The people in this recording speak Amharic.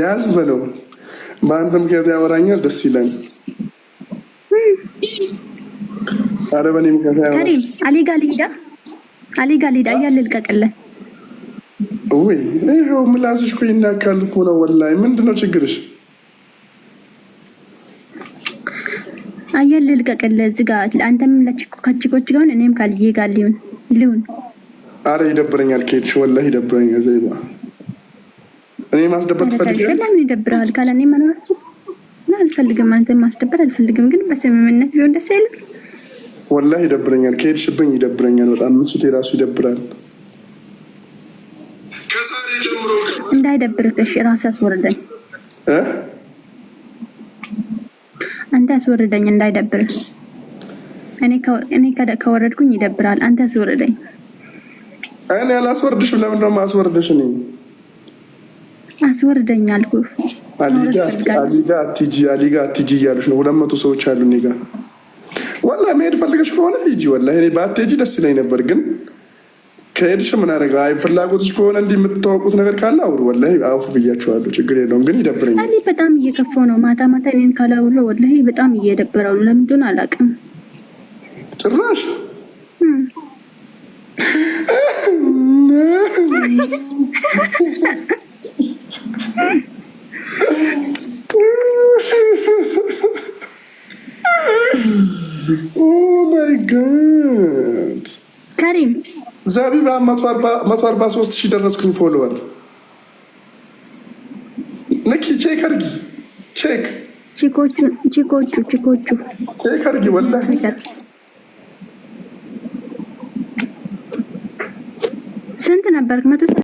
ያዝ በለው። በአንተ ምክንያት ያወራኛል፣ ደስ ይላል። ኧረ በእኔ ምክንያት ከሪም አሊ ጋ ሊዳ እያለ ልቀቅልን። ውይ ይኸው ምላስሽ እኮ ይናካል እኮ ነው። ወላሂ ምንድን ነው ችግርሽ? አየል ልቀቅልን። እዚህ ጋር አንተም ከችኮች ጋር እኔም ካልዬ ጋር ሊሆን አረ ይደብረኛል። ከሄድሽ ወላሂ ይደብረኛል። ዘይባ እኔ ማስደበር ትፈልጋለህ? ለምን ይደብራል? ካለኔ መኖራችን አልፈልግም። አንተን ማስደበር አልፈልግም፣ ግን በስምምነት ቢሆን ደስ አይልም? ወላሂ ይደብረኛል። ከሄድሽብኝ ይደብረኛል በጣም። ምስቴ ራሱ ይደብራል። እንዳይደብርህ እሺ፣ ራስህ አስወርደኝ። አንተ አስወርደኝ እንዳይደብርህ። እኔ ከወረድኩኝ ይደብራል። አንተ አስወርደኝ። እኔ አላስወርድሽም። ለምን ነው የማስወርድሽ? እኔ አስወርደኝ አልኩህ። አሊጋ አትሂጂ እያሉሽ ነው። 200 ሰዎች አሉ እኔ ጋ። ወላሂ መሄድ ፈልገሽ ከሆነ ሂጂ። ወላሂ እኔ ባትሄጂ ደስ ይለኝ ነበር፣ ግን ከሄድሽ ምን አደረገ? አይ ፍላጎትሽ ከሆነ እንዲህ የምትታወቁት ነገር ካለ አውሩ። ወላሂ አውፉ ብያችኋለሁ። ችግር የለውም፣ ግን ይደብረኛል። እኔ በጣም እየከፋው ነው። ማታ ማታ እኔን ካላውሎ ወላሂ በጣም እየደበረው ነው። ለምን እንደሆነ አላውቅም ጭራሽ ኦ ማይ ጋድ ከሪም ዛቢባ 143,000 ደረስኩኝ ፎሎወር። ንኪ ቼክ አድርጊ። ቼክ አድርጊ። ወላሂ ስንት ነበር? 100